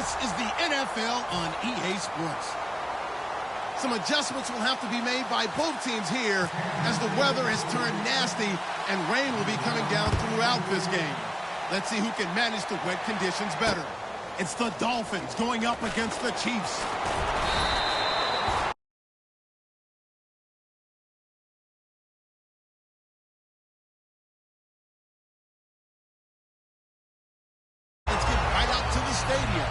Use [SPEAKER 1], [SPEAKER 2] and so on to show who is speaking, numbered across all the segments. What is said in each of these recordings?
[SPEAKER 1] This is the NFL on EA Sports. Some adjustments will have to be made by both teams here as the weather has turned nasty and rain will be coming down throughout this game. Let's see who can manage the wet conditions better. It's the Dolphins going up against the Chiefs. Let's get right out to the stadium.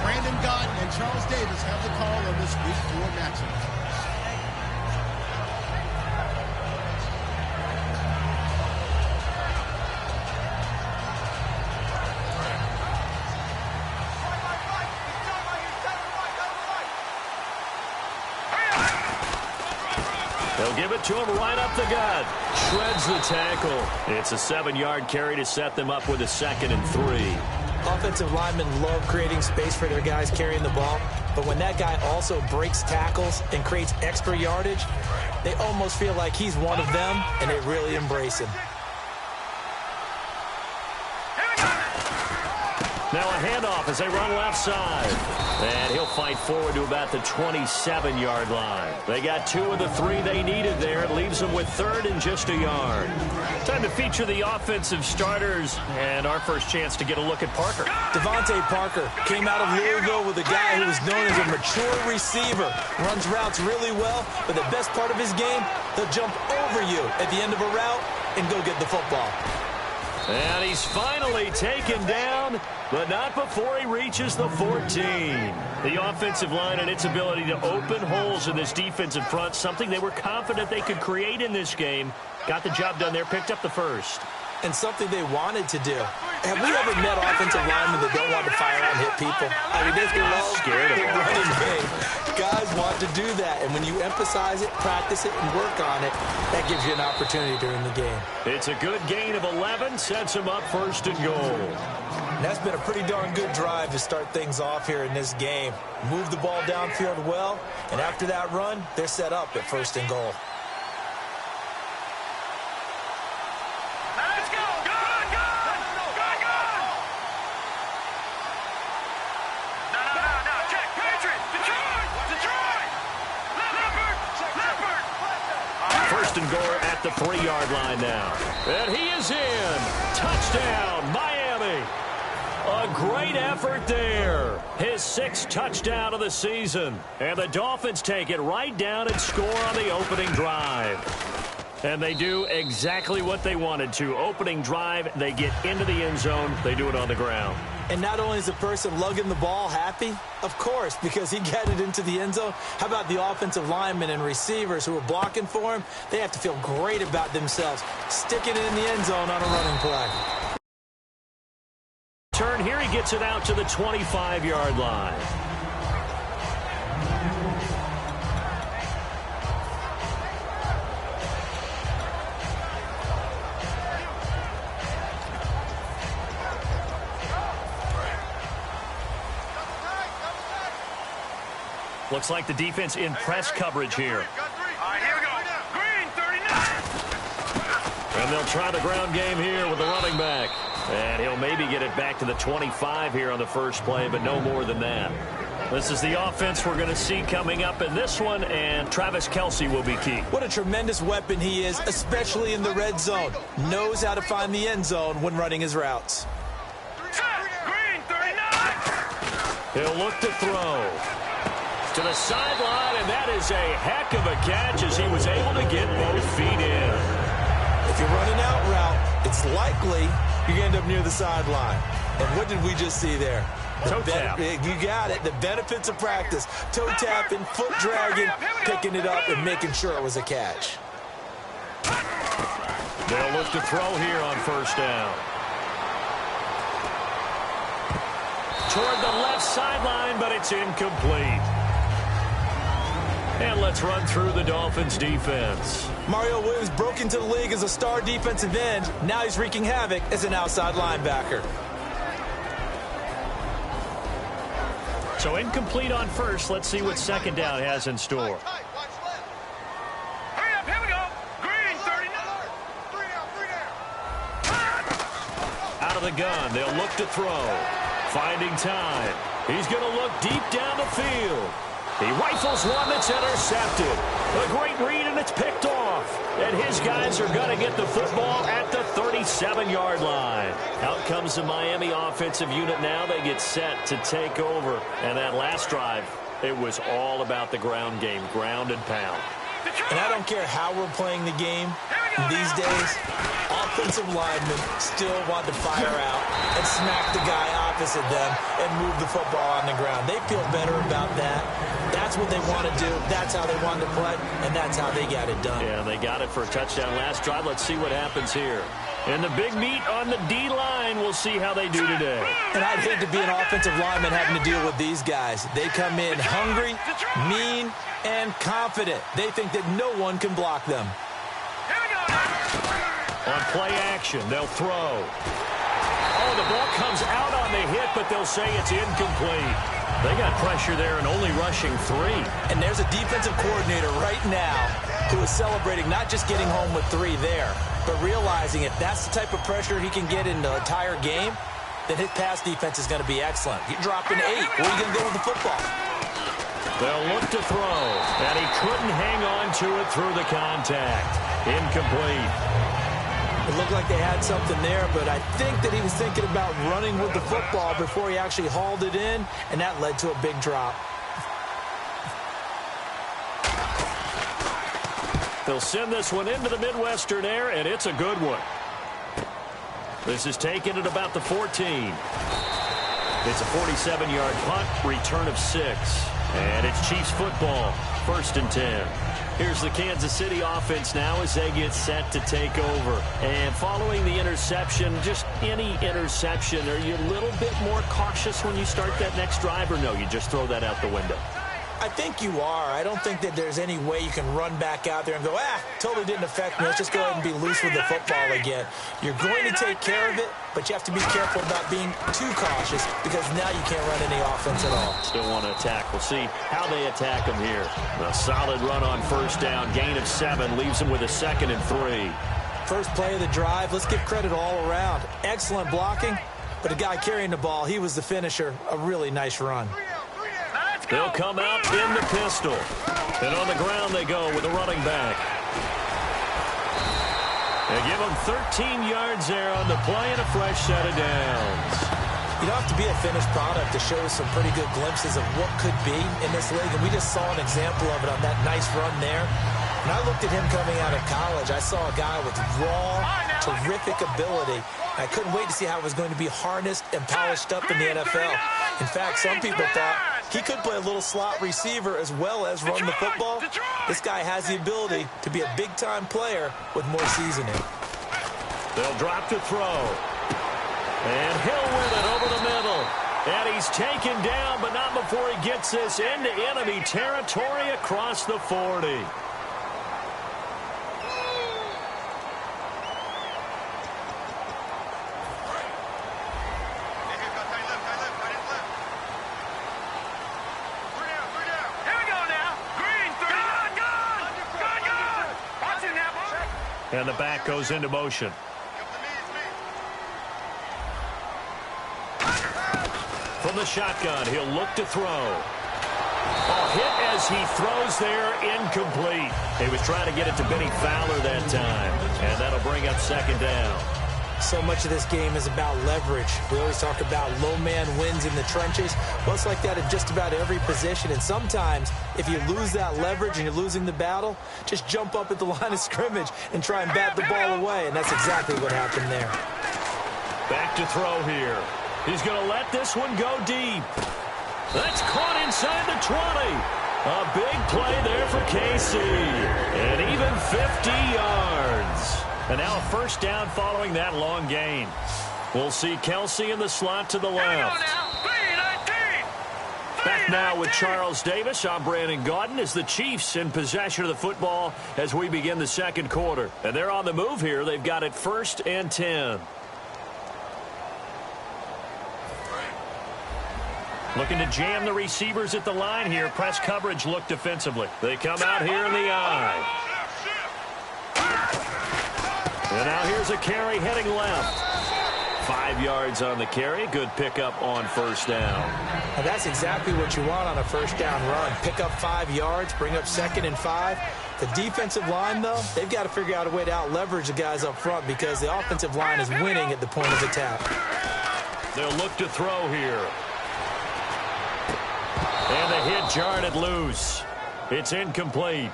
[SPEAKER 1] Brandon Gaudin and Charles Davis have the call on this Week 4 matchup.
[SPEAKER 2] They'll give it to him right up the gut. Shreds the tackle. It's a 7-yard carry to set them up with a 2nd and 3.
[SPEAKER 3] Offensive linemen love creating space for their guys carrying the ball, but when that guy also breaks tackles and creates extra yardage, they almost feel like he's one of them, and they really embrace him.
[SPEAKER 2] Now a handoff as they run left side. And he'll fight forward to about the 27-yard line. They got 2 of the 3 they needed there. It leaves them with 3rd and just a yard. Time to feature the offensive starters and our first chance to get a look at Parker.
[SPEAKER 3] Devontae Parker came out of Louisville with a guy who was known as a mature receiver. Runs routes really well, but the best part of his game, he'll jump over you at the end of a route and go get the football.
[SPEAKER 2] And he's finally taken down, but not before he reaches the 14. The offensive line and its ability to open holes in this defensive front, something they were confident they could create in this game. Got the job done there, picked up the first.
[SPEAKER 3] And something they wanted to do. Have we ever met offensive linemen that don't want to fire out and hit people? I mean, they love
[SPEAKER 2] scared of
[SPEAKER 3] the running game. Guys want to do that, and when you emphasize it, practice it, and work on it, that gives you an opportunity during the game.
[SPEAKER 2] It's a good gain of 11, sets them up 1st and goal.
[SPEAKER 3] And that's been a pretty darn good drive to start things off here in this game. Move the ball downfield well, and after that run, they're set up at 1st and goal.
[SPEAKER 2] And goal at the 3-yard line now. And he is in. Touchdown, Miami. A great effort there. His 6th touchdown of the season. And the Dolphins take it right down and score on the opening drive. And they do exactly what they wanted to. Opening drive, they get into the end zone. They do it on the ground.
[SPEAKER 3] And not only is the person lugging the ball happy, of course, because he got it into the end zone. How about the offensive linemen and receivers who are blocking for him? They have to feel great about themselves, sticking it in the end zone on a running play.
[SPEAKER 2] Turn here, he gets it out to the 25-yard line. Looks like the defense in press coverage here.
[SPEAKER 4] All right, here we go. Green, 39.
[SPEAKER 2] And they'll try the ground game here with the running back. And he'll maybe get it back to the 25 here on the first play, but no more than that. This is the offense we're going to see coming up in this one, and Travis Kelce will be key.
[SPEAKER 3] What a tremendous weapon he is, especially in the red zone. Knows how to find the end zone when running his routes.
[SPEAKER 4] Green, 39.
[SPEAKER 2] He'll look to throw. To the sideline, and that is a heck of a catch as he was able to get both feet in.
[SPEAKER 3] If you're running out route, it's likely you're going to end up near the sideline. And what did we just see there?
[SPEAKER 2] Toe tap.
[SPEAKER 3] You got it. The benefits of practice. Toe tapping, foot dragging, picking it up, and making sure it was a catch.
[SPEAKER 2] They'll look to throw here on 1st down. Toward the left sideline, but it's incomplete. And let's run through the Dolphins defense.
[SPEAKER 3] Mario Williams broke into the league as a star defensive end. Now he's wreaking havoc as an outside linebacker.
[SPEAKER 2] So incomplete on 1st. Let's see what 2nd down has in store.
[SPEAKER 4] Hurry up, here we go. Green, 39.
[SPEAKER 2] Out of the gun, they'll look to throw. Finding time. He's going to look deep down the field. He rifles one that's intercepted. A great read, and it's picked off. And his guys are going to get the football at the 37-yard line. Out comes the Miami offensive unit now. They get set to take over. And that last drive, it was all about the ground game, ground and pound.
[SPEAKER 3] And I don't care how we're playing the game these days, offensive linemen still want to fire out and smack the guy opposite them and move the football on the ground. They feel better about that. That's what they want to do. That's how they want to play, and that's how they got it done.
[SPEAKER 2] Yeah, they got it for a touchdown last drive. Let's see what happens here. And the big meat on the D-line, we'll see how they do today.
[SPEAKER 3] And I'd hate to be an offensive lineman having to deal with these guys. They come in hungry, mean, and confident. They think that no one can block them.
[SPEAKER 2] On play action, they'll throw. Oh, the ball comes out on the hit, but they'll say it's incomplete. They got pressure there and only rushing 3.
[SPEAKER 3] And there's a defensive coordinator right now who is celebrating not just getting home with 3 there, but realizing if that's the type of pressure he can get in the entire game, then his pass defense is going to be excellent. You're dropping 8. Where are you going to go with the football?
[SPEAKER 2] They'll look to throw, and he couldn't hang on to it through the contact. Incomplete.
[SPEAKER 3] It looked like they had something there, but I think that he was thinking about running with the football before he actually hauled it in, and that led to a big drop.
[SPEAKER 2] They'll send this one into the Midwestern air, and it's a good one. This is taken at about the 14. It's a 47-yard punt, return of 6. And it's Chiefs football, 1st and 10. Here's the Kansas City offense now as they get set to take over. And following the interception, just any interception, are you a little bit more cautious when you start that next drive, or no, you just throw that out the window?
[SPEAKER 3] I think you are. I don't think that there's any way you can run back out there and go, totally didn't affect me. Let's just go ahead and be loose with the football again. You're going to take care of it, but you have to be careful about being too cautious because now you can't run any offense at all.
[SPEAKER 2] Still want to attack. We'll see how they attack them here. A solid run on 1st down. Gain of 7 leaves them with a 2nd and 3.
[SPEAKER 3] First play of the drive. Let's give credit all around. Excellent blocking, but the guy carrying the ball, he was the finisher. A really nice run.
[SPEAKER 2] They'll come out in the pistol. And on the ground they go with a running back. They give them 13 yards there on the play and a fresh set of downs.
[SPEAKER 3] You don't have to be a finished product to show some pretty good glimpses of what could be in this league. And we just saw an example of it on that nice run there. When I looked at him coming out of college, I saw a guy with raw, terrific ability. I couldn't wait to see how it was going to be harnessed and polished up in the NFL. In fact, some people thought he could play a little slot receiver as well as run the football. This guy has the ability to be a big-time player with more seasoning.
[SPEAKER 2] They'll drop to throw. And Hill with it over the middle. And he's taken down, but not before he gets this into enemy territory across the 40. And the back goes into motion. From the shotgun, he'll look to throw. A hit as he throws there, incomplete. He was trying to get it to Benny Fowler that time. And that'll bring up 2nd down.
[SPEAKER 3] So much of this game is about leverage. We always talk about low man wins in the trenches. Well, it's like that in just about every position. And sometimes, if you lose that leverage and you're losing the battle, just jump up at the line of scrimmage and try and bat the ball away. And that's exactly what happened there.
[SPEAKER 2] Back to throw here. He's going to let this one go deep. That's caught inside the 20. A big play there for KC. And even 50 yards. And now a 1st down following that long gain. We'll see Kelsey in the slot to the left. Back now with Charles Davis. I'm Brandon Gaudin as the Chiefs in possession of the football as we begin the 2nd quarter. And they're on the move here. They've got it 1st and 10. Looking to jam the receivers at the line here. Press coverage look defensively. They come out here in the eye. And now here's a carry heading left. 5 yards on the carry. Good pickup on first down.
[SPEAKER 3] And that's exactly what you want on a first down run. Pick up 5 yards, bring up 2nd and 5. The defensive line, though, they've got to figure out a way to out-leverage the guys up front because the offensive line is winning at the point of attack.
[SPEAKER 2] They'll look to throw here. And the hit jarred it loose. It's incomplete.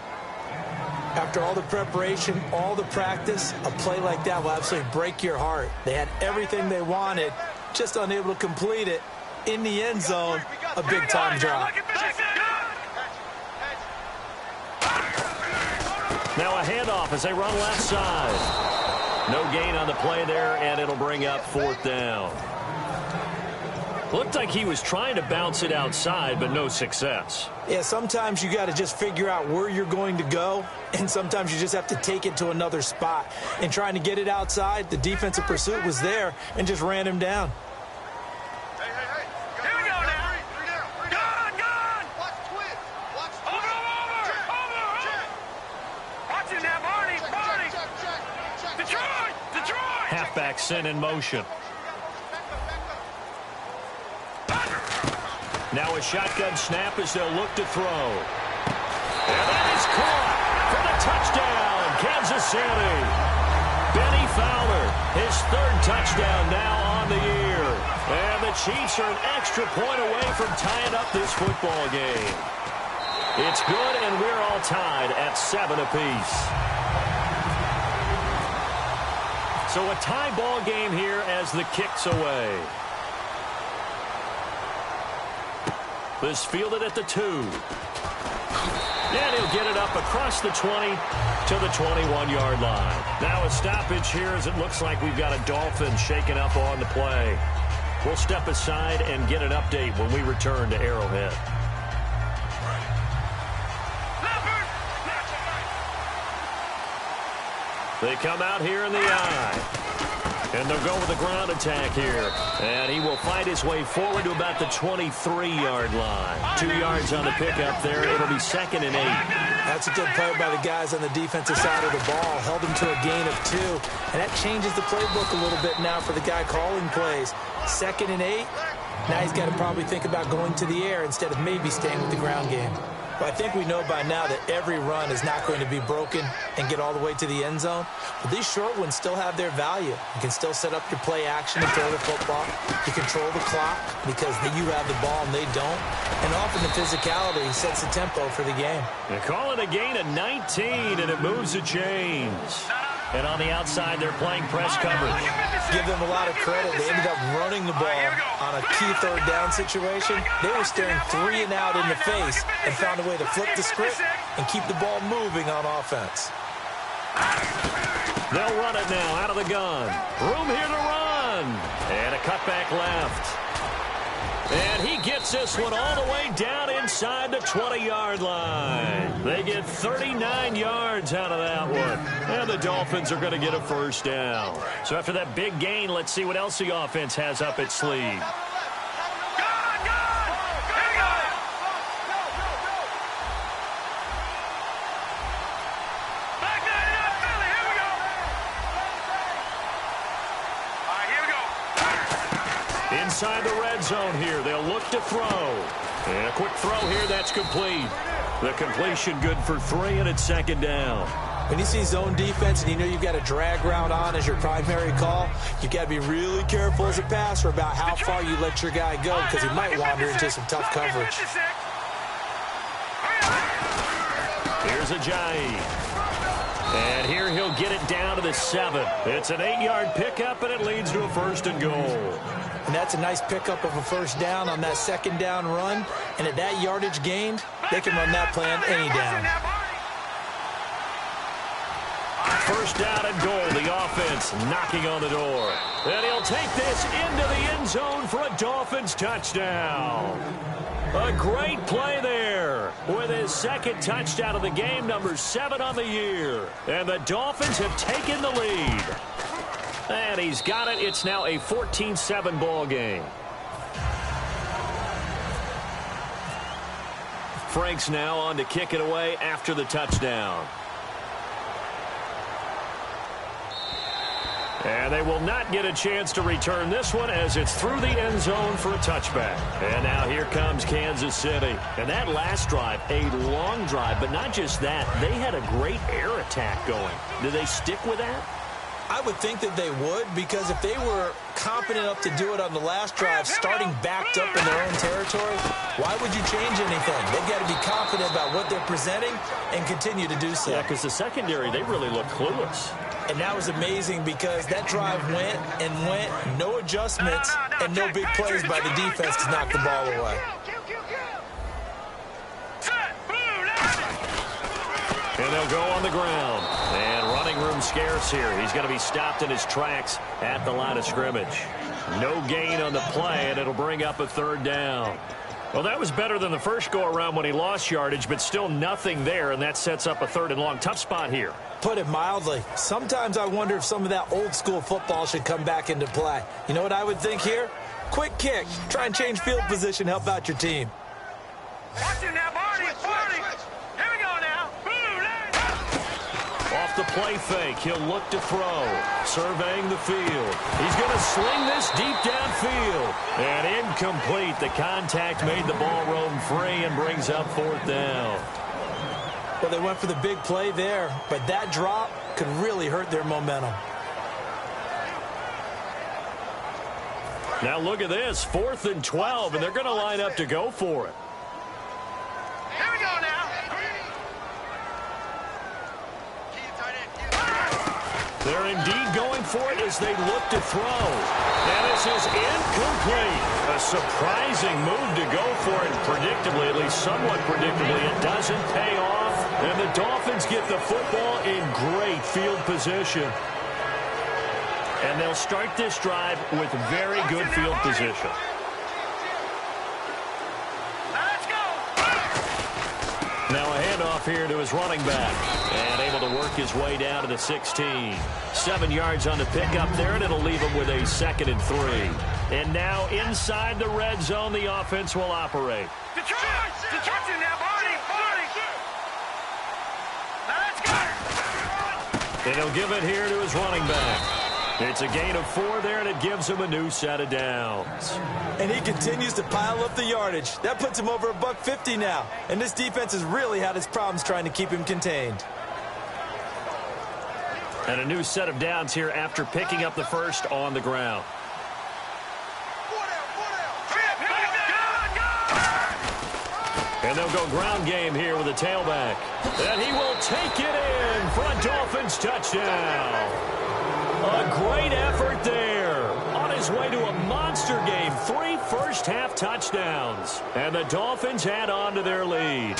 [SPEAKER 3] After all the preparation, all the practice, a play like that will absolutely break your heart. They had everything they wanted, just unable to complete it. In the end zone, a big-time drop.
[SPEAKER 2] Now a handoff as they run left side. No gain on the play there, and it'll bring up 4th down. Looked like he was trying to bounce it outside, but no success.
[SPEAKER 3] Yeah, sometimes you got to just figure out where you're going to go, and sometimes you just have to take it to another spot. And trying to get it outside, the defensive pursuit was there and just ran him down.
[SPEAKER 4] Here we go now. Gone. Over. Watch it now, Barney. Detroit.
[SPEAKER 2] Halfback sent in motion. Now a shotgun snap as they'll look to throw. And that is caught for the touchdown, Kansas City. Benny Fowler, his 3rd touchdown now on the year. And the Chiefs are an extra point away from tying up this football game. It's good, and we're all tied at 7 apiece. So a tie ball game here as the kick's away. This fielded at the 2. And he'll get it up across the 20 to the 21-yard line. Now a stoppage here as it looks like we've got a Dolphin shaken up on the play. We'll step aside and get an update when we return to Arrowhead. They come out here in the eye. And they'll go with the ground attack here. And he will fight his way forward to about the 23-yard line. 2 yards on the pickup there. It'll be 2nd and 8.
[SPEAKER 3] That's a good play by the guys on the defensive side of the ball. Held him to a gain of 2. And that changes the playbook a little bit now for the guy calling plays. 2nd and 8. Now he's got to probably think about going to the air instead of maybe staying with the ground game. But I think we know by now that every run is not going to be broken and get all the way to the end zone. But these short ones still have their value. You can still set up your play action and throw the football. You control the clock because you have the ball and they don't. And often the physicality sets the tempo for the game.
[SPEAKER 2] They call it a gain of 19, and it moves the chains. And on the outside, they're playing press coverage.
[SPEAKER 3] Give them a lot of credit. They ended up running the ball on a key 3rd down situation. They were staring 3 and out in the face and found a way to flip the script and keep the ball moving on offense.
[SPEAKER 2] They'll run it now out of the gun. Room here to run. And a cutback left. And he gets this one all the way down inside the 20-yard line. They get 39 yards out of that one. And the Dolphins are going to get a first down. So after that big gain, let's see what else the offense has up its sleeve. Inside the red zone here. They'll look to throw. And a quick throw here. That's complete. The completion good for 3, and it's 2nd down.
[SPEAKER 3] When you see zone defense and you know you've got a drag route on as your primary call, you've got to be really careful as a passer about how far you let your guy go because he might wander into some tough coverage.
[SPEAKER 2] Here's Ajayi. And here he'll get it down to the 7. It's an 8-yard pickup, and it leads to a 1st and goal.
[SPEAKER 3] And that's a nice pickup of a first down on that 2nd down run. And at that yardage gained, they can run that plan any down.
[SPEAKER 2] First down and goal. The offense knocking on the door. And he'll take this into the end zone for a Dolphins touchdown. A great play there with his 2nd touchdown of the game, number 7 on the year. And the Dolphins have taken the lead. And he's got it. It's now a 14-7 ball game. Franks now on to kick it away after the touchdown. And they will not get a chance to return this one as it's through the end zone for a touchback. And now here comes Kansas City. And that last drive, a long drive, but not just that. They had a great air attack going. Do they stick with that?
[SPEAKER 3] I would think that they would, because if they were confident enough to do it on the last drive, starting backed up in their own territory, why would you change anything? They've got to be confident about what they're presenting and continue to do so.
[SPEAKER 2] Yeah, because the secondary, they really look clueless.
[SPEAKER 3] And that was amazing because that drive went and went, no adjustments, and no big plays by the defense to knock the ball away.
[SPEAKER 2] And they'll go on the ground. And running room scarce here. He's going to be stopped in his tracks at the line of scrimmage. No gain on the play, and it'll bring up a third down. Well, that was better than the first go-around when he lost yardage, but still nothing there, and that sets up a third and long. Tough spot here.
[SPEAKER 3] Put it mildly. Sometimes I wonder if some of that old-school football should come back into play. You know what I would think here? Quick kick. Try and change field position, help out your team.
[SPEAKER 4] Watch it now, Barney. Here we go now.
[SPEAKER 2] Off the play fake, he'll look to throw. Surveying the field. He's going to sling this deep downfield. And incomplete. The contact made the ball roam free and brings up fourth down.
[SPEAKER 3] Well, they went for the big play there, but that drop could really hurt their momentum.
[SPEAKER 2] Now look at this, 4th and 12, and they're going to line up to go for it.
[SPEAKER 4] Here we go now.
[SPEAKER 2] They're indeed going for it as they look to throw. And this is incomplete. A surprising move to go for it. Predictably, at least somewhat predictably, it doesn't pay off. And the Dolphins get the football in great field position. And they'll start this drive with very good field position. Now a handoff here to his running back. And able to work his way down to the 16. 7 yards on the pickup there, and it'll leave him with a 2nd and 3. And now inside the red zone, the offense will operate.
[SPEAKER 4] Detroit in now, Barney. Now let's go.
[SPEAKER 2] And he'll give it here to his running back. It's a gain of 4 there, and it gives him a new set of downs.
[SPEAKER 3] And he continues to pile up the yardage. That puts him over $150 now. And this defense has really had its problems trying to keep him contained.
[SPEAKER 2] And a new set of downs here after picking up the first on the ground. And they'll go ground game here with a tailback. And he will take it in for a Dolphins touchdown. A great effort there. On his way to a monster game. 3 first-half touchdowns. And the Dolphins add on to their lead.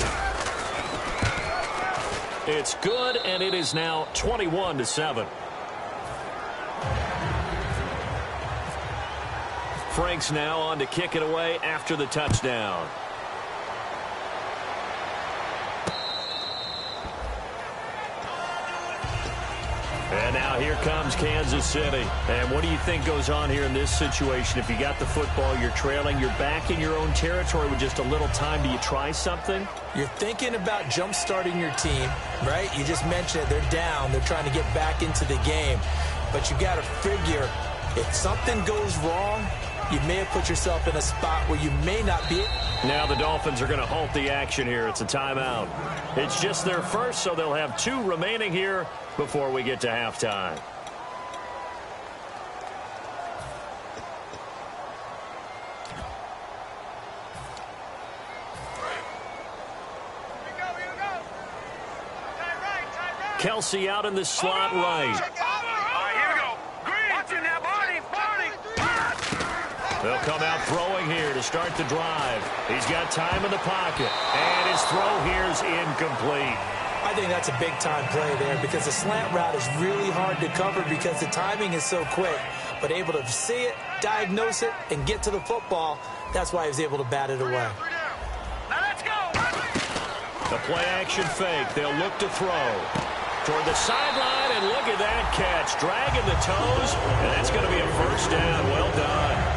[SPEAKER 2] It's good, and it is now 21-7. Franks now on to kick it away after the touchdown. And now here comes Kansas City. And what do you think goes on here in this situation? If you got the football, you're trailing, you're back in your own territory with just a little time. Do you try something?
[SPEAKER 3] You're thinking about jump-starting your team, right? You just mentioned it. They're down. They're trying to get back into the game. But you got to figure, if something goes wrong, you may have put yourself in a spot where you may not be.
[SPEAKER 2] Now the Dolphins are going to halt the action here. It's a timeout. It's just their first, so they'll have 2 remaining here before we get to halftime. Kelsey out in the slot right.
[SPEAKER 4] All right, here we go. Green. Watch it now, Barney.
[SPEAKER 2] They'll come out throwing here to start the drive. He's got time in the pocket. And his throw here's incomplete.
[SPEAKER 3] I think that's a big-time play there because the slant route is really hard to cover because the timing is so quick. But able to see it, diagnose it, and get to the football, that's why he was able to bat it away.
[SPEAKER 4] Now let's go.
[SPEAKER 2] The play-action fake. They'll look to throw. Toward the sideline, and look at that catch. Dragging the toes, and that's going to be a first down. Well done.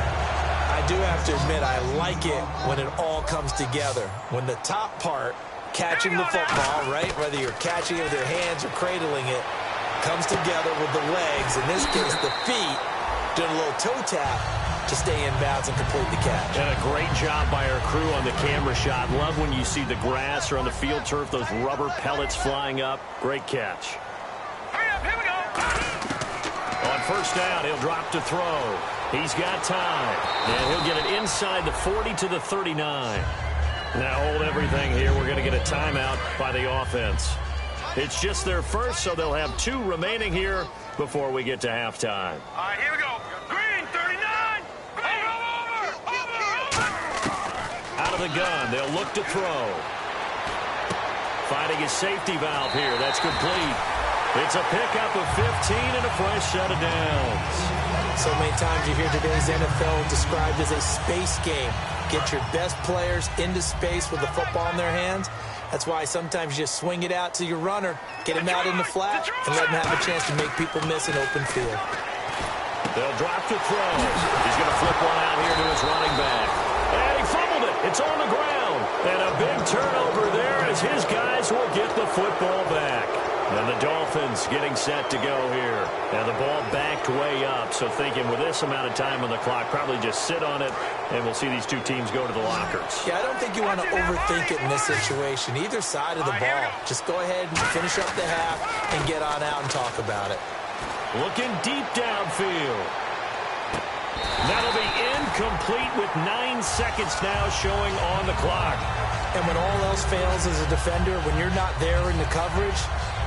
[SPEAKER 3] I do have to admit, I like it when it all comes together. When the top part, catching the football, right, whether you're catching it with your hands or cradling it, comes together with the legs, in this case the feet, doing a little toe tap to stay in bounds and complete the catch.
[SPEAKER 2] And a great job by our crew on the camera shot. Love when you see the grass or on the field turf, those rubber pellets flying up. Great catch.
[SPEAKER 4] Hurry up, here we go.
[SPEAKER 2] On first down, he'll drop to throw. He's got time, and he'll get it inside the 40 to the 39. Now hold everything here. We're going to get a timeout by the offense. It's just their first, so they'll have 2 remaining here before we get to halftime.
[SPEAKER 4] All right, here we go. Green, 39. Over.
[SPEAKER 2] Out of the gun, they'll look to throw. Finding his safety valve here. That's complete. It's a pickup of 15 and a fresh set of downs.
[SPEAKER 3] So many times you hear today's NFL described as a space game. Get your best players into space with the football in their hands. That's why sometimes you just swing it out to your runner, get him out in the flat, and let him have a chance to make people miss an open field.
[SPEAKER 2] They'll drop to throw. He's going to flip one out here to his running back. And he fumbled it. It's on the ground. And a big turnover there as his guys will get the football back. And the Dolphins getting set to go here. Now the ball backed way up, so thinking with this amount of time on the clock, probably just sit on it, and we'll see these 2 teams go to the lockers.
[SPEAKER 3] Yeah, I don't think you want to overthink it in this situation. Either side of the ball. Just go ahead and finish up the half and get on out and talk about it.
[SPEAKER 2] Looking deep downfield. That'll be incomplete with 9 seconds now showing on the clock.
[SPEAKER 3] And when all else fails as a defender, when you're not there in the coverage,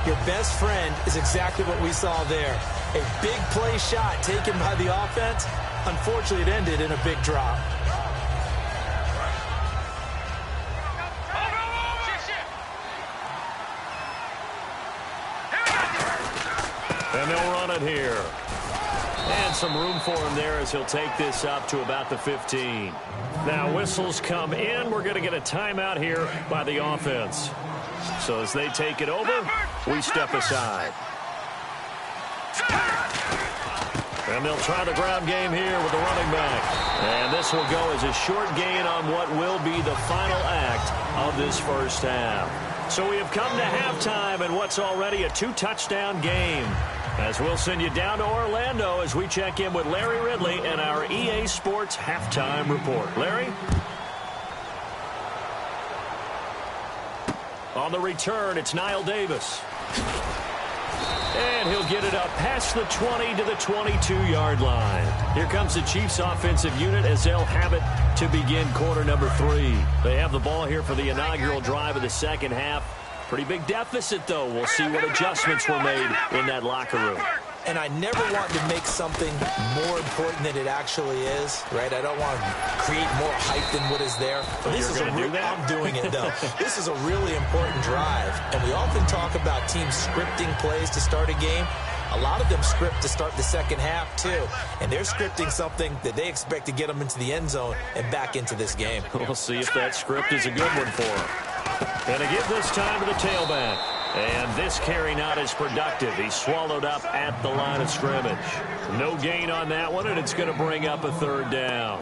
[SPEAKER 3] your best friend is exactly what we saw there. A big play shot taken by the offense. Unfortunately, it ended in a big drop.
[SPEAKER 2] And they'll run it here. And some room for him there as he'll take this up to about the 15. Now whistles come in. We're going to get a timeout here by the offense. So as they take it over, we step aside. And they'll try the ground game here with the running back. And this will go as a short gain on what will be the final act of this first half. So we have come to halftime in what's already a 2-touchdown game. As we'll send you down to Orlando as we check in with Larry Ridley and our EA Sports Halftime Report. Larry? On the return, it's Niall Davis. And he'll get it up past the 20 to the 22-yard line. Here comes the Chiefs offensive unit as they'll have it to begin quarter number 3. They have the ball here for the inaugural drive of the second half. Pretty big deficit, though. We'll see what adjustments were made in that locker room.
[SPEAKER 3] And I never want to make something more important than it actually is, right? I don't want to create more hype than what is there. But this is I'm doing it, though. This is a really important drive. And we often talk about teams scripting plays to start a game. A lot of them script to start the second half, too. And they're scripting something that they expect to get them into the end zone and back into this game.
[SPEAKER 2] We'll see if that script is a good one for them. And to give this time to the tailback. And this carry not as productive. He's swallowed up at the line of scrimmage. No gain on that one, and it's going to bring up a third down.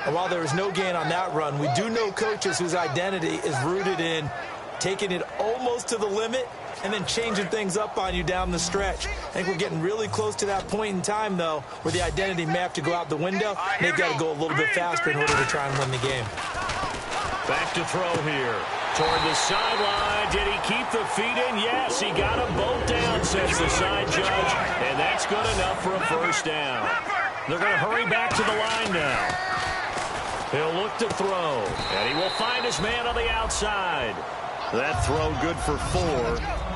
[SPEAKER 3] And while there is no gain on that run, we do know coaches whose identity is rooted in taking it almost to the limit and then changing things up on you down the stretch. I think we're getting really close to that point in time, though, where the identity may have to go out the window. And they've got to go a little bit faster in order to try and win the game.
[SPEAKER 2] Back to throw here. Toward the sideline. Did he keep the feet in? Yes, he got them both down, says the side judge. And that's good enough for a first down. They're going to hurry back to the line now. He'll look to throw. And he will find his man on the outside. That throw good for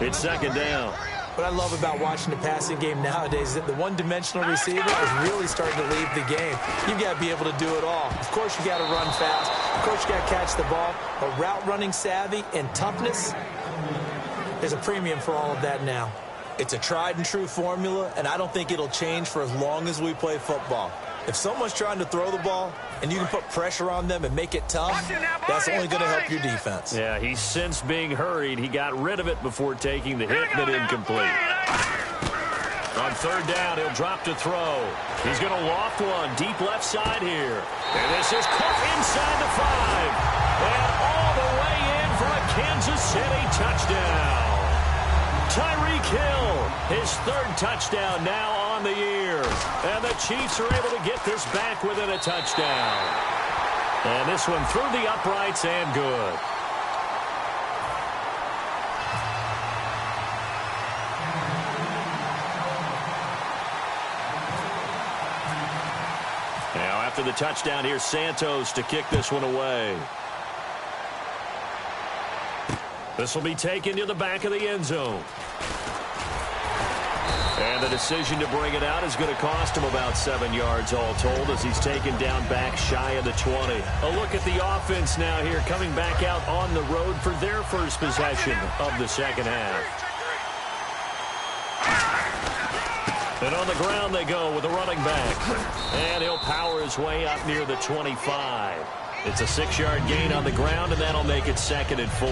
[SPEAKER 2] 4. It's second down.
[SPEAKER 3] What I love about watching the passing game nowadays is that the one-dimensional receiver is really starting to leave the game. You've got to be able to do it all. Of course, you got to run fast. Of course, you got to catch the ball. But route running savvy and toughness, there's a premium for all of that now. It's a tried-and-true formula, and I don't think it'll change for as long as we play football. If someone's trying to throw the ball and you can put pressure on them and make it tough, that's only going to help your defense.
[SPEAKER 2] Yeah, he's since being hurried. He got rid of it before taking the hit, but incomplete. On third down, he'll drop to throw. He's going to loft one deep left side here. And this is caught inside the 5. And all the way in for a Kansas City touchdown. Tyreek Hill, his third touchdown now on the year. And the Chiefs are able to get this back within a touchdown. And this one through the uprights and good. Now after the touchdown, here's Santos to kick this one away. This will be taken to the back of the end zone. And the decision to bring it out is going to cost him about 7 yards all told as he's taken down back shy of the 20. A look at the offense now here coming back out on the road for their first possession of the second half. And on the ground they go with a running back. And he'll power his way up near the 25. It's a 6-yard gain on the ground, and that'll make it 2nd and 4.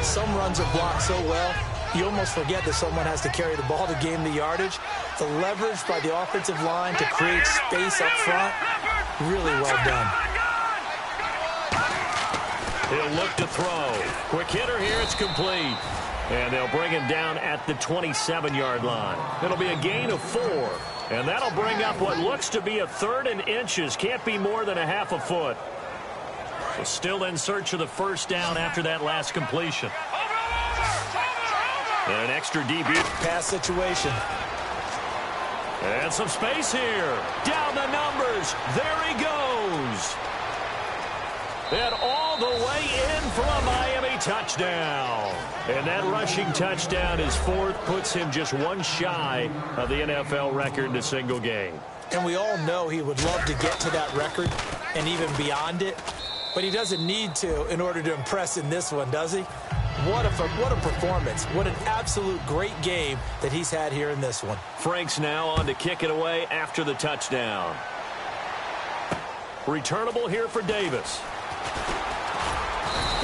[SPEAKER 3] Some runs are blocked so well, you almost forget that someone has to carry the ball to gain the yardage. The leverage by the offensive line to create space up front, really well done.
[SPEAKER 2] He'll look to throw. Quick hitter here, it's complete. And they'll bring him down at the 27-yard line. It'll be a gain of 4. And that'll bring up what looks to be a 3rd and inches. Can't be more than a half a foot. So still in search of the first down after that last completion. And an extra DB.
[SPEAKER 3] Pass situation.
[SPEAKER 2] And some space here. Down the numbers. There he goes. And all the way in for a Miami touchdown. And that rushing touchdown is 4th, puts him just one shy of the NFL record in a single game.
[SPEAKER 3] And we all know he would love to get to that record and even beyond it. But he doesn't need to in order to impress in this one, does he? What a performance. What an absolute great game that he's had here in this one.
[SPEAKER 2] Franks now on to kick it away after the touchdown. Returnable here for Davis.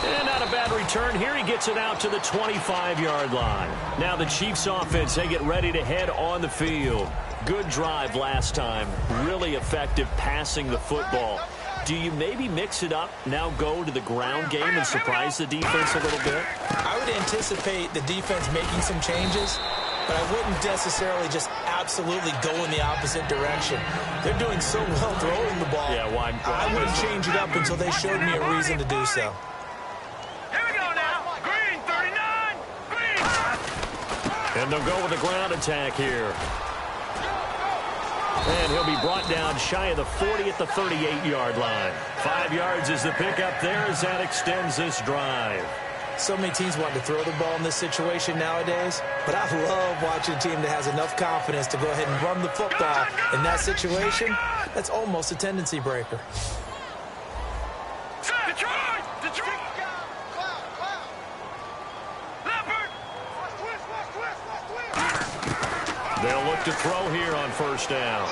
[SPEAKER 2] And not a bad return here. He gets it out to the 25-yard line. Now the Chiefs offense, they get ready to head on the field. Good drive last time. Really effective passing the football. Do you maybe mix it up, now go to the ground game and surprise the defense a little bit?
[SPEAKER 3] I would anticipate the defense making some changes, but I wouldn't necessarily just absolutely go in the opposite direction. They're doing so well throwing the ball.
[SPEAKER 2] Yeah, why
[SPEAKER 3] I wouldn't change it up until they showed me a reason to do so.
[SPEAKER 4] Here we go now. Green, 39. Green.
[SPEAKER 2] And they'll go with the ground attack here. And he'll be brought down shy of the 40 at the 38-yard line. 5 yards is the pickup there as that extends this drive.
[SPEAKER 3] So many teams want to throw the ball in this situation nowadays, but I love watching a team that has enough confidence to go ahead and run the football in that situation. That's almost a tendency breaker.
[SPEAKER 4] Detroit! Detroit! Leopard!
[SPEAKER 2] They'll look to throw here on first down.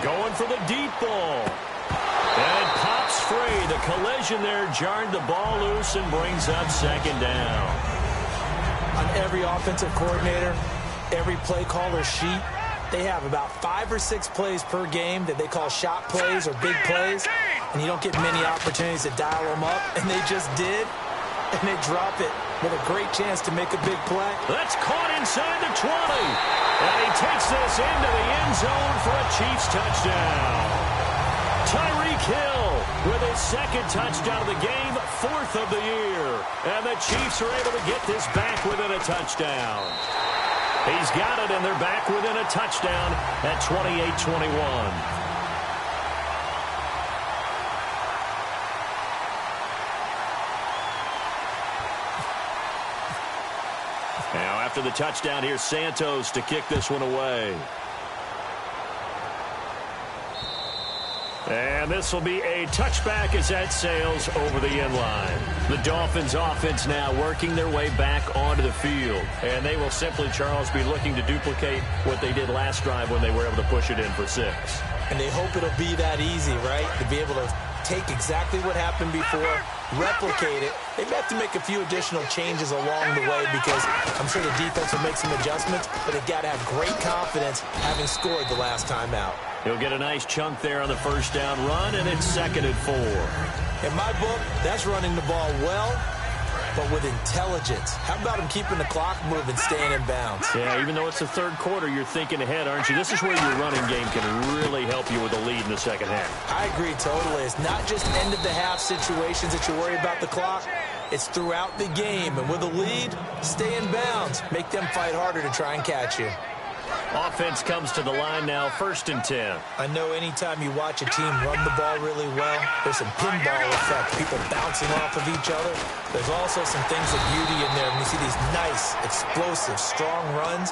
[SPEAKER 2] Going for the deep ball. And it pops free. The collision there jarred the ball loose and brings up 2nd down.
[SPEAKER 3] On every offensive coordinator, every play caller sheet, they have about 5 or 6 plays per game that they call shot plays or big plays, and you don't get many opportunities to dial them up, and they just did, and they drop it with a great chance to make a big play.
[SPEAKER 2] That's caught inside the 20. And he takes this into the end zone for a Chiefs touchdown. Tyreek Hill with his 2nd touchdown of the game, 4th of the year. And the Chiefs are able to get this back within a touchdown. He's got it, and they're back within a touchdown at 28-21. Now after the touchdown, here's Santos to kick this one away. And this will be a touchback as that sails over the end line. The Dolphins offense now working their way back onto the field. And they will simply, Charles, be looking to duplicate what they did last drive when they were able to push it in for 6.
[SPEAKER 3] And they hope it'll be that easy, right? To be able to take exactly what happened before, replicate it. They may have to make a few additional changes along the way because I'm sure the defense will make some adjustments, but they've got to have great confidence having scored the last time out.
[SPEAKER 2] He'll get a nice chunk there on the first down run, and it's 2nd and 4.
[SPEAKER 3] In my book, that's running the ball well but with intelligence. How about him keeping the clock moving, staying in bounds?
[SPEAKER 2] Yeah, even though it's the third quarter, you're thinking ahead, aren't you? This is where your running game can really help you with a lead in the second half.
[SPEAKER 3] I agree totally. It's not just end-of-the-half situations that you worry about the clock. It's throughout the game. And with a lead, stay in bounds. Make them fight harder to try and catch you.
[SPEAKER 2] Offense comes to the line now, 1st and 10.
[SPEAKER 3] I know anytime you watch a team run the ball really well, there's some pinball effect, people bouncing off of each other. There's also some things of beauty in there when you see these nice, explosive, strong runs.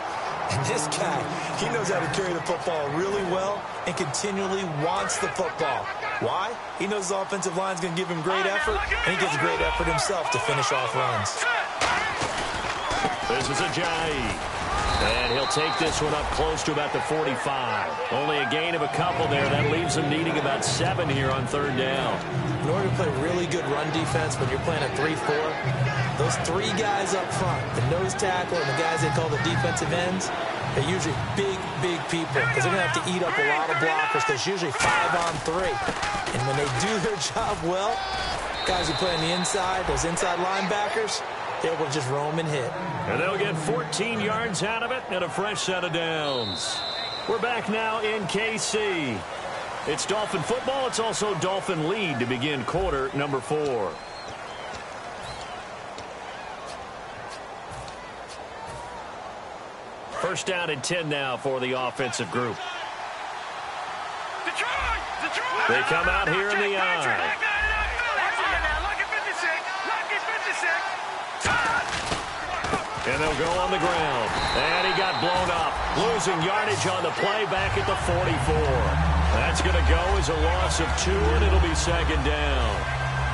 [SPEAKER 3] And this guy, he knows how to carry the football really well and continually wants the football. Why? He knows his offensive line is going to give him great effort, and he gives great effort himself to finish off runs.
[SPEAKER 2] This is Ajayi. And he'll take this one up close to about the 45. Only a gain of a couple there. That leaves him needing about 7 here on 3rd down.
[SPEAKER 3] In order to play really good run defense when you're playing a 3-4, those 3 guys up front, the nose tackle and the guys they call the defensive ends, they're usually big, big people because they're going to have to eat up a lot of blockers. There's usually 5 on 3. And when they do their job well, guys who play on the inside, those inside linebackers, they will just roam and hit.
[SPEAKER 2] And they'll get 14 yards out of it and a fresh set of downs. We're back now in KC. It's Dolphin football. It's also Dolphin lead to begin quarter number 4. First down and 10 now for the offensive group.
[SPEAKER 4] Detroit!
[SPEAKER 2] They come out here in the eye. And they'll go on the ground. And he got blown up. Losing yardage on the play back at the 44. That's going to go as a loss of 2, and it'll be 2nd down.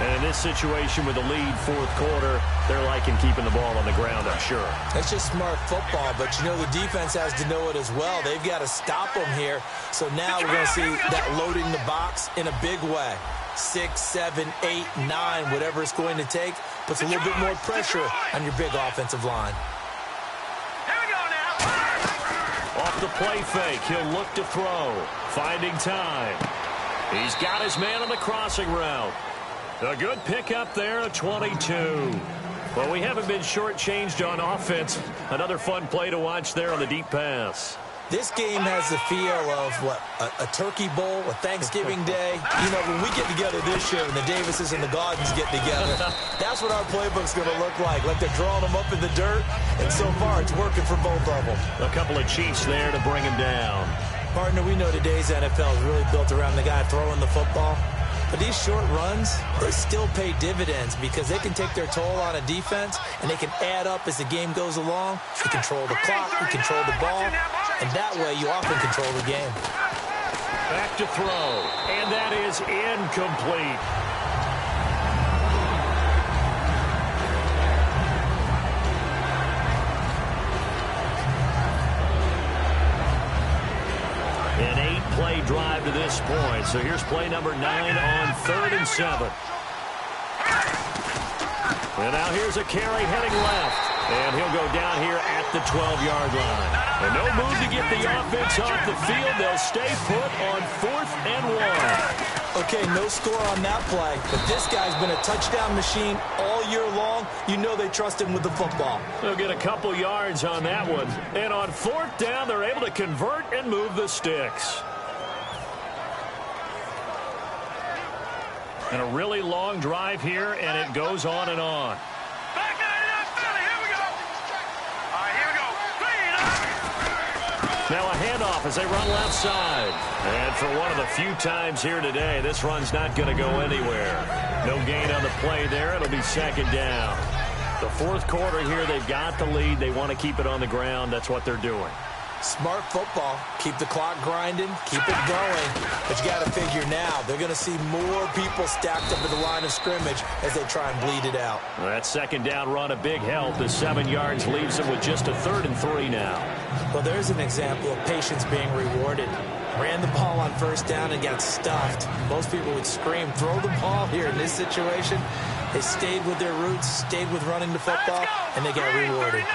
[SPEAKER 2] And in this situation with the lead 4th quarter, they're liking keeping the ball on the ground, I'm sure.
[SPEAKER 3] That's just smart football, but you know the defense has to know it as well. They've got to stop them here. So now we're going to see that loading the box in a big way. 6, 7, 8, 9, whatever it's going to take, puts a little bit more pressure on your big offensive line.
[SPEAKER 4] Here we go now.
[SPEAKER 2] Off the play fake, he'll look to throw. Finding time. He's got his man on the crossing route. A good pickup there, a 22. Well, we haven't been shortchanged on offense. Another fun play to watch there on the deep pass.
[SPEAKER 3] This game has the feel of, a turkey bowl, a Thanksgiving day. You know, when we get together this year and the Davises and the Gardens get together, that's what our playbook's going to look like they're drawing them up in the dirt, and so far it's working for both of them.
[SPEAKER 2] A couple of Chiefs there to bring him down.
[SPEAKER 3] Partner, we know today's NFL is really built around the guy throwing the football. But these short runs, they still pay dividends because they can take their toll on a defense and they can add up as the game goes along. You control the clock, you control the ball, and that way you often control the game.
[SPEAKER 2] Back to throw, and that is incomplete. An 8-play drive to this point. So here's play number 9 on 3rd and 7. And now here's a carry heading left. And he'll go down here at the 12-yard line. And no move to get the offense off the field. They'll stay put on 4th and 1.
[SPEAKER 3] Okay, no score on that play, but this guy's been a touchdown machine all year long. You know they trust him with the football.
[SPEAKER 2] They'll get a couple yards on that one. And on 4th down, they're able to convert and move the sticks. And a really long drive here, and it goes on and on.
[SPEAKER 4] Back in Philly. Here we go. All right, here we go.
[SPEAKER 2] Now a handoff as they run left side. And for one of the few times here today, this run's not going to go anywhere. No gain on the play there. It'll be 2nd down. The 4th quarter here, they've got the lead. They want to keep it on the ground. That's what they're doing.
[SPEAKER 3] Smart football. Keep the clock grinding. Keep it going. But you got to figure now, they're going to see more people stacked up at the line of scrimmage as they try and bleed it out.
[SPEAKER 2] Well, that 2nd down run, a big help. The 7 yards leaves them with just a 3rd and 3 now.
[SPEAKER 3] Well, there's an example of patience being rewarded. Ran the ball on 1st down and got stuffed. Most people would scream, throw the ball here in this situation. They stayed with their roots, stayed with running the football, and they got rewarded.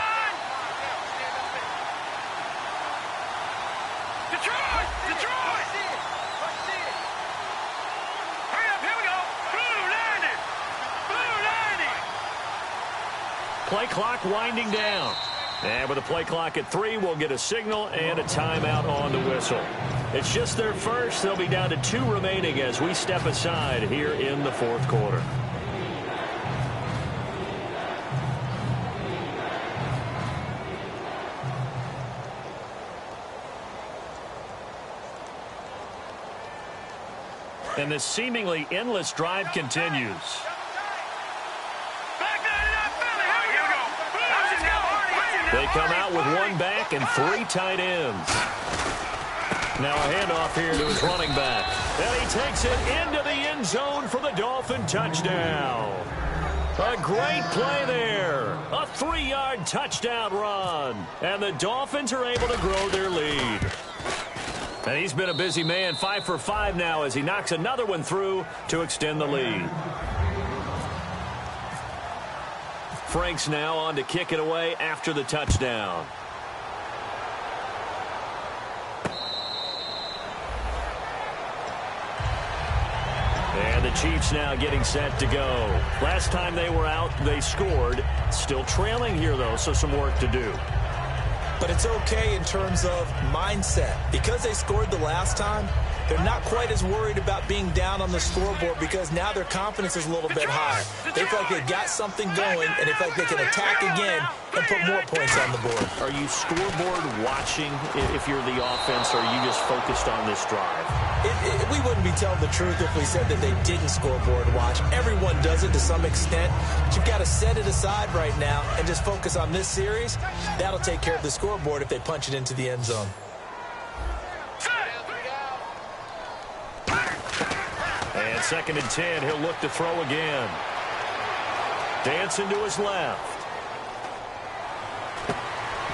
[SPEAKER 2] Play clock winding down. And with a play clock at 3, we'll get a signal and a timeout on the whistle. It's just their first. They'll be down to 2 remaining as we step aside here in the fourth quarter. And this seemingly endless drive continues. They come out with 1 back and 3 tight ends. Now a handoff here to his running back. And he takes it into the end zone for the Dolphin touchdown. A great play there. A 3-yard touchdown run. And the Dolphins are able to grow their lead. And he's been a busy man, 5 for 5 now as he knocks another one through to extend the lead. Franks now on to kick it away after the touchdown. And the Chiefs now getting set to go. Last time they were out, they scored. Still trailing here, though, so some work to do.
[SPEAKER 3] But it's okay in terms of mindset. Because they scored the last time, they're not quite as worried about being down on the scoreboard because now their confidence is a little bit higher. They feel like they've got something going, and they feel like they can attack again and put more points on the board.
[SPEAKER 2] Are you scoreboard watching if you're the offense, or are you just focused on this drive?
[SPEAKER 3] We wouldn't be telling the truth if we said that they didn't scoreboard watch. Everyone does it to some extent. But you've got to set it aside right now and just focus on this series. That'll take care of the scoreboard if they punch it into the end zone.
[SPEAKER 2] And 2nd and 10, he'll look to throw again. Dancing to his left.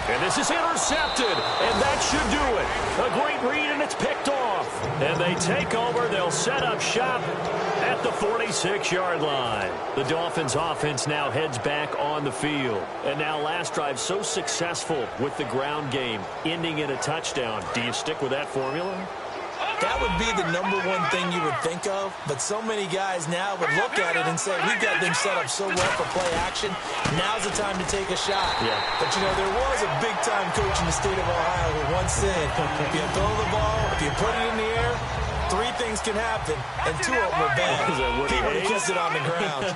[SPEAKER 2] And this is intercepted, and that should do it. A great read, and it's picked off. And they take over. They'll set up shop at the 46-yard line. The Dolphins' offense now heads back on the field. And now last drive so successful with the ground game, ending in a touchdown. Do you stick with that formula?
[SPEAKER 3] That would be the number one thing you would think of, but so many guys now would look at it and say, we've got them set up so well for play action, now's the time to take a shot. Yeah. But, you know, there was a big-time coach in the state of Ohio who once said, if you throw the ball, if you put it in the air, 3 things can happen, and 2 of them are bad. He would have kept it on the ground.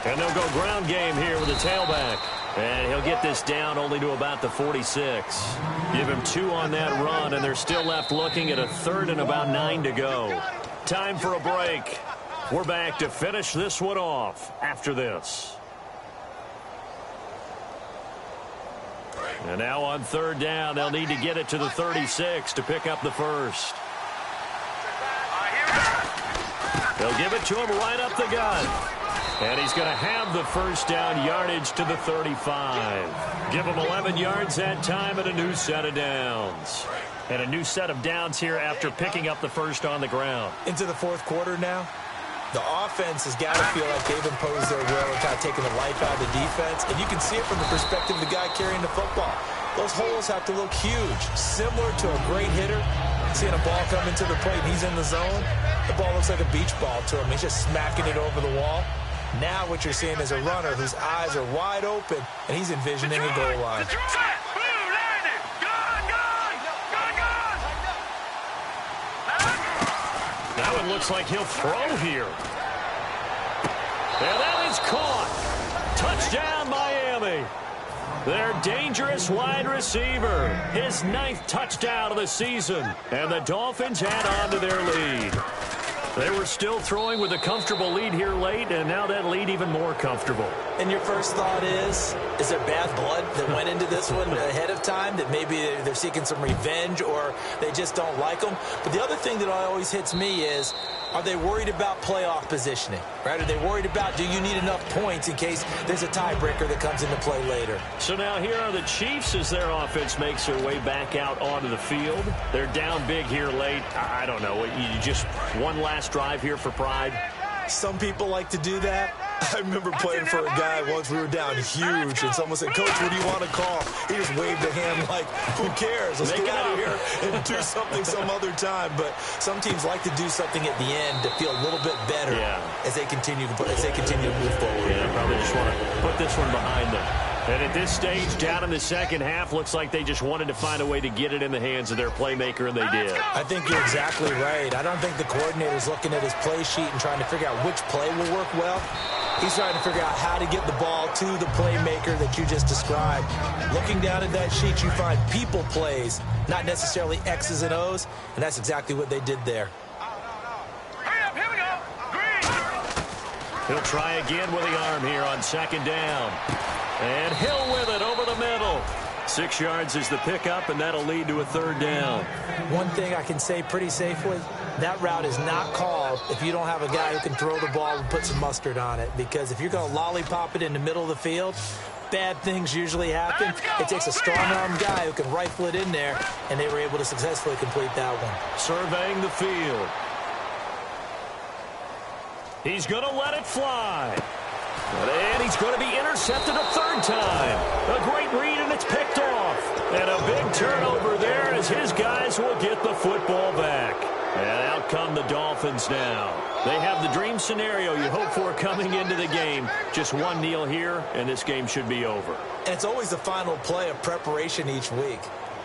[SPEAKER 2] And they'll go ground game here with a tailback. And he'll get this down only to about the 46. Give him 2 on that run, and they're still left looking at a 3rd and about 9 to go. Time for a break. We're back to finish this one off after this. And now on 3rd down, they'll need to get it to the 36 to pick up the first. They'll give it to him right up the gut. And he's going to have the first down yardage to the 35. Give him 11 yards that time and a new set of downs. And a new set of downs here after picking up the first on the ground.
[SPEAKER 3] Into the fourth quarter now. The offense has got to feel like they've imposed their will and kind of taken the life out of the defense. And you can see it from the perspective of the guy carrying the football. Those holes have to look huge, similar to a great hitter. Seeing a ball come into the plate and he's in the zone, the ball looks like a beach ball to him. He's just smacking it over the wall. Now what you're seeing is a runner whose eyes are wide open, and he's envisioning a goal line.
[SPEAKER 2] Now it looks like he'll throw here. And that is caught. Touchdown, Miami. Their dangerous wide receiver. His 9th touchdown of the season. And the Dolphins add on to their lead. They were still throwing with a comfortable lead here late, and now that lead even more comfortable.
[SPEAKER 3] And your first thought is there bad blood that went into this one ahead of time, that maybe they're seeking some revenge or they just don't like them? But the other thing that always hits me is, are they worried about playoff positioning? Right? Are they worried about, do you need enough points in case there's a tiebreaker that comes into play later?
[SPEAKER 2] So now here are the Chiefs as their offense makes their way back out onto the field. They're down big here late. I don't know. You just one last drive here for pride.
[SPEAKER 3] Some people like to do that. I remember playing for a guy once. We were down huge, and someone said, "Coach, what do you want to call?" He just waved a hand like, "Who cares? Let's get out of here and do something some other time." But some teams like to do something at the end to feel a little bit better as they continue to move forward.
[SPEAKER 2] Yeah, probably just want to put this one behind them. And at this stage, down in the second half, looks like they just wanted to find a way to get it in the hands of their playmaker, and they did.
[SPEAKER 3] I think you're exactly right. I don't think the coordinator's looking at his play sheet and trying to figure out which play will work well. He's trying to figure out how to get the ball to the playmaker that you just described. Looking down at that sheet, you find people plays, not necessarily X's and O's, and that's exactly what they did there.
[SPEAKER 4] Hurry up, here we go. Green.
[SPEAKER 2] He'll try again with the arm here on second down. And Hill with it over the middle. 6 yards is the pickup, and that'll lead to a third down.
[SPEAKER 3] One thing I can say pretty safely, that route is not called if you don't have a guy who can throw the ball and put some mustard on it. Because if you're going to lollipop it in the middle of the field, bad things usually happen. It takes a strong-arm guy who can rifle it in there, and they were able to successfully complete that one.
[SPEAKER 2] Surveying the field. He's going to let it fly. And he's going to be intercepted a third time. A great read, and it's picked off. And a big turnover there as his guys will get the football back. And out come the Dolphins now. They have the dream scenario you hope for coming into the game. Just one kneel here, and this game should be over.
[SPEAKER 3] And it's always the final play of preparation each week.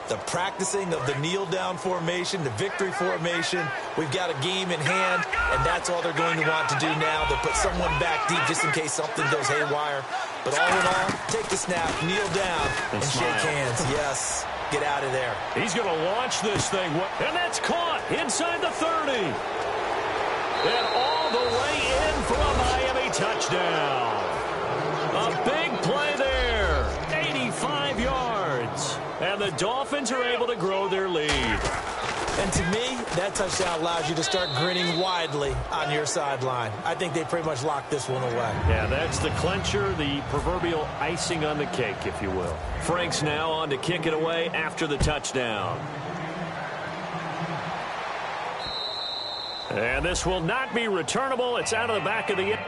[SPEAKER 3] The practicing of the kneel-down formation, the victory formation. We've got a game in hand, and that's all they're going to want to do now. They'll put someone back deep just in case something goes haywire. But all in all, take the snap, kneel down, and shake hands. Yes, get out of there.
[SPEAKER 2] He's going to launch this thing, and that's caught inside the 30. And all the way in for a Miami touchdown. A big play there, 85 yards. And the Dolphins are able to grow their lead.
[SPEAKER 3] And to me, that touchdown allows you to start grinning widely on your sideline. I think they pretty much locked this one away.
[SPEAKER 2] Yeah, that's the clincher, the proverbial icing on the cake, if you will. Frank's now on to kick it away after the touchdown. And this will not be returnable. It's out of the back of the end.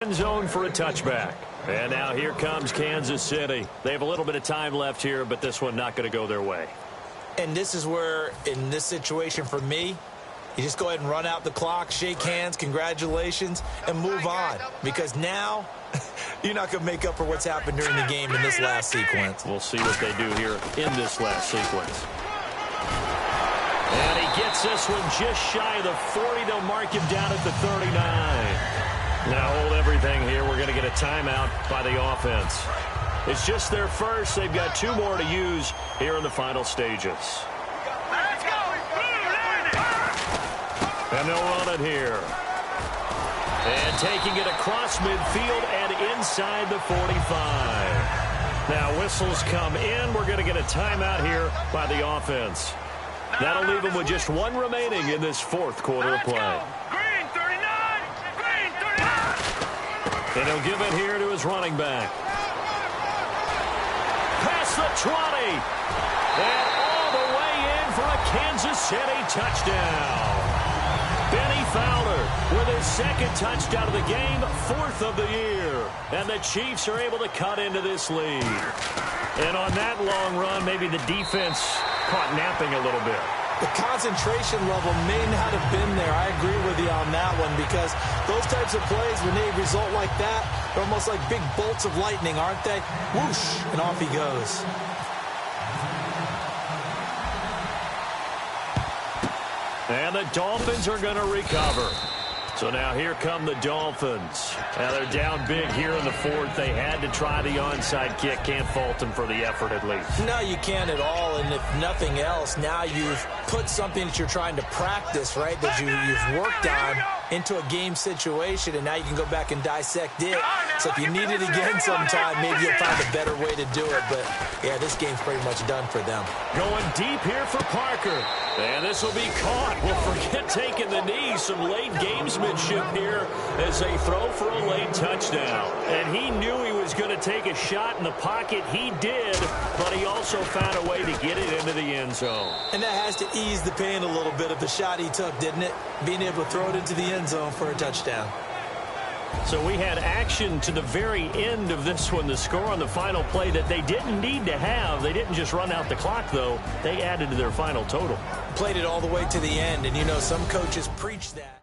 [SPEAKER 2] End zone for a touchback. And now here comes Kansas City. They have a little bit of time left here, but this one not going to go their way.
[SPEAKER 3] And this is where, in this situation for me, you just go ahead and run out the clock, shake hands, congratulations, and move on. Because now, you're not going to make up for what's happened during the game in this last sequence.
[SPEAKER 2] We'll see what they do here in this last sequence. And he gets this one just shy of the 40. They'll mark him down at the 39. Now hold everything here. We're going to get a timeout by the offense. It's just their first. They've got 2 more to use here in the final stages.
[SPEAKER 4] Let's go.
[SPEAKER 2] And they'll run it here. And taking it across midfield and inside the 45. Now whistles come in. We're going to get a timeout here by the offense. That'll leave them with just 1 remaining in this 4th quarter of play.
[SPEAKER 4] Green 39. Green 39.
[SPEAKER 2] And he'll give it here to his running back. Past the 20. And all the way in for a Kansas City touchdown. Benny Fowler with his 2nd touchdown of the game, 4th of the year. And the Chiefs are able to cut into this lead. And on that long run, maybe the defense caught napping a little bit.
[SPEAKER 3] The concentration level may not have been there. I agree with you on that one because those types of plays, when they result like that, they're almost like big bolts of lightning, aren't they? Whoosh, and off he goes.
[SPEAKER 2] And the Dolphins are going to recover. So now here come the Dolphins. Now they're down big here in the fourth. They had to try the onside kick. Can't fault them for the effort at least.
[SPEAKER 3] No, you can't at all. And if nothing else, now you've put something that you're trying to practice, right, that you've worked on into a game situation, and now you can go back and dissect it. So if you need it again sometime, maybe you'll find a better way to do it. But, yeah, this game's pretty much done for them.
[SPEAKER 2] Going deep here for Parker. And this will be caught. Well, forget taking the knee. Some late gamesmanship here as they throw for a late touchdown. And he knew he was going to take a shot in the pocket. He did, but he also found a way to get it into the end zone.
[SPEAKER 3] And that has to ease the pain a little bit of the shot he took, didn't it? Being able to throw it into the end zone for a touchdown.
[SPEAKER 2] So we had action to the very end of this one. The score on the final play that they didn't need to have. They didn't just run out the clock, though. They added to their final total.
[SPEAKER 3] Played it all the way to the end, and you know some coaches preach that.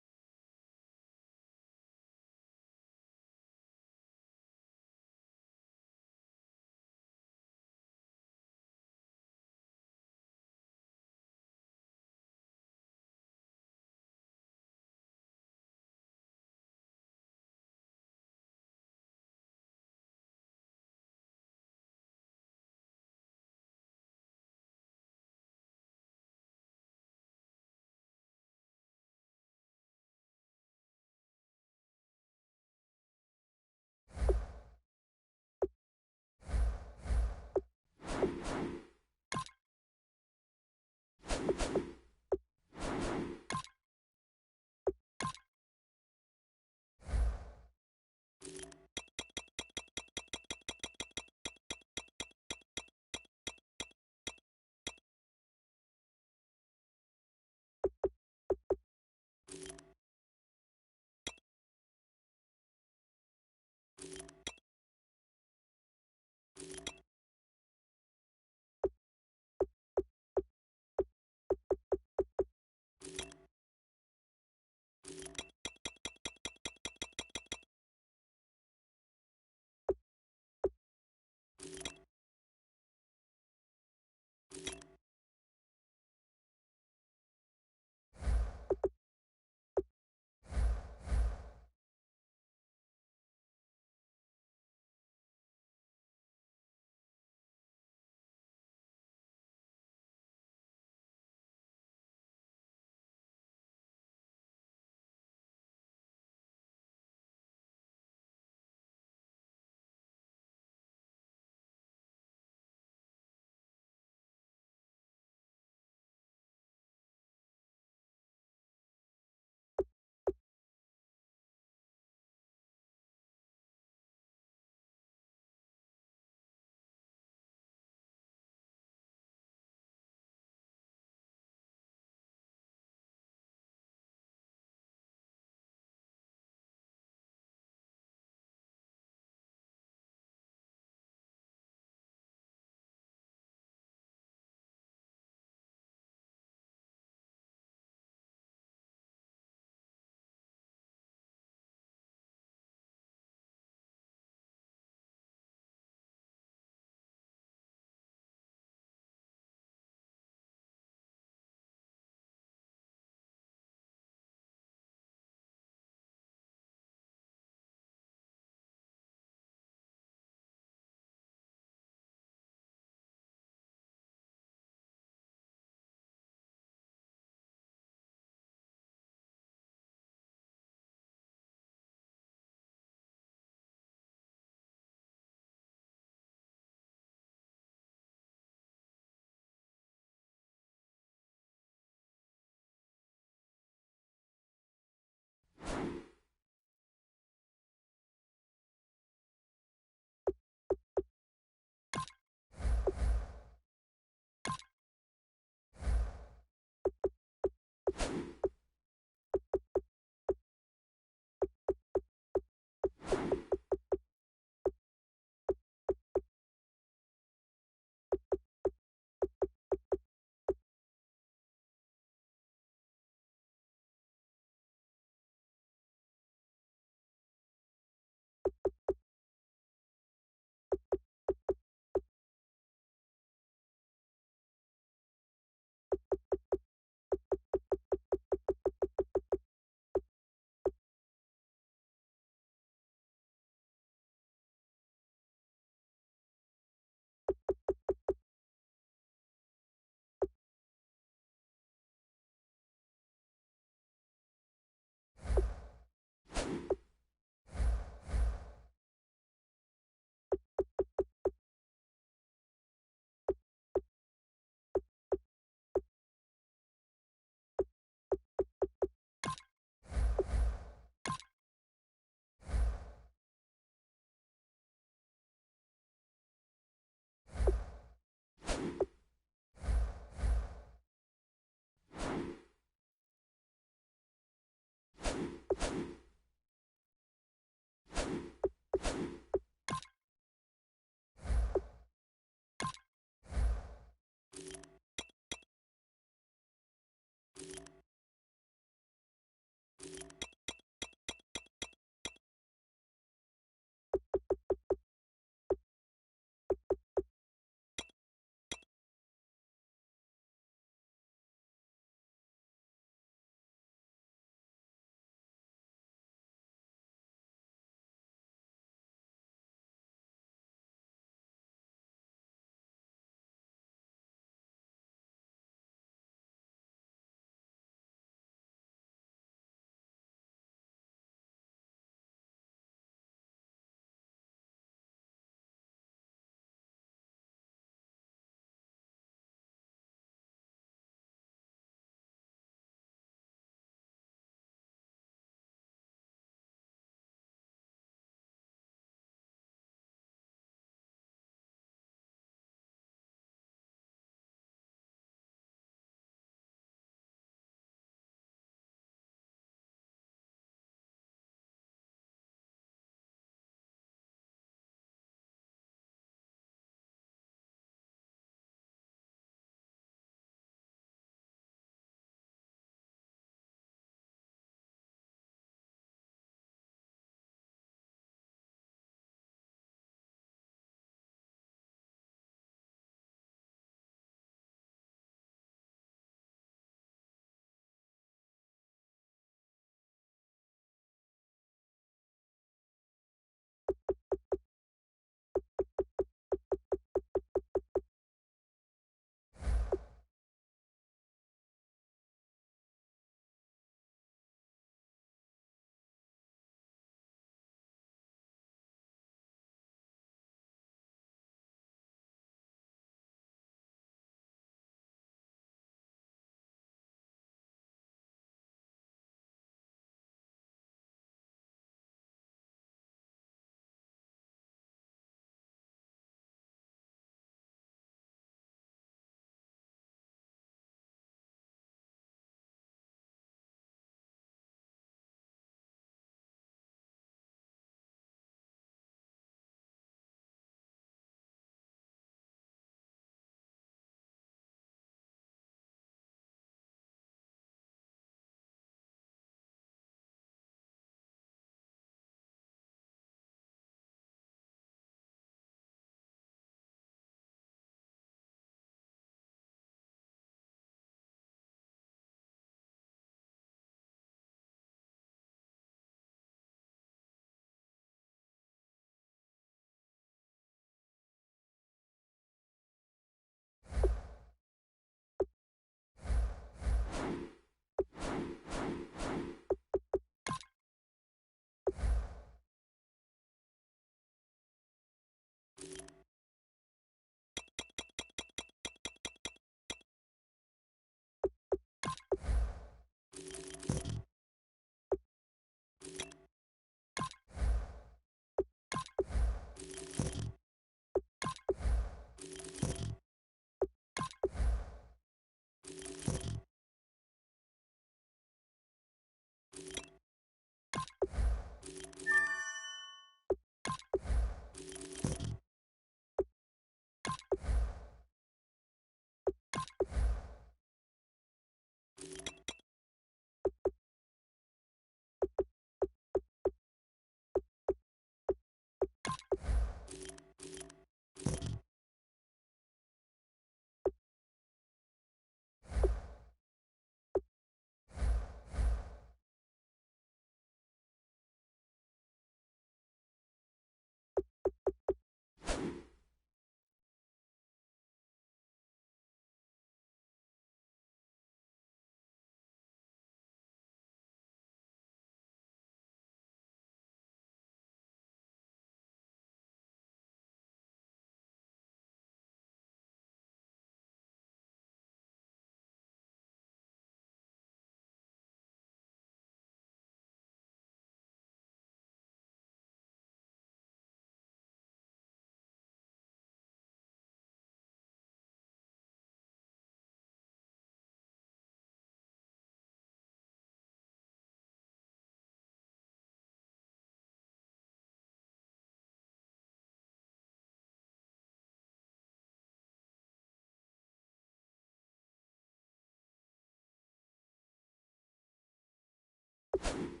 [SPEAKER 5] you.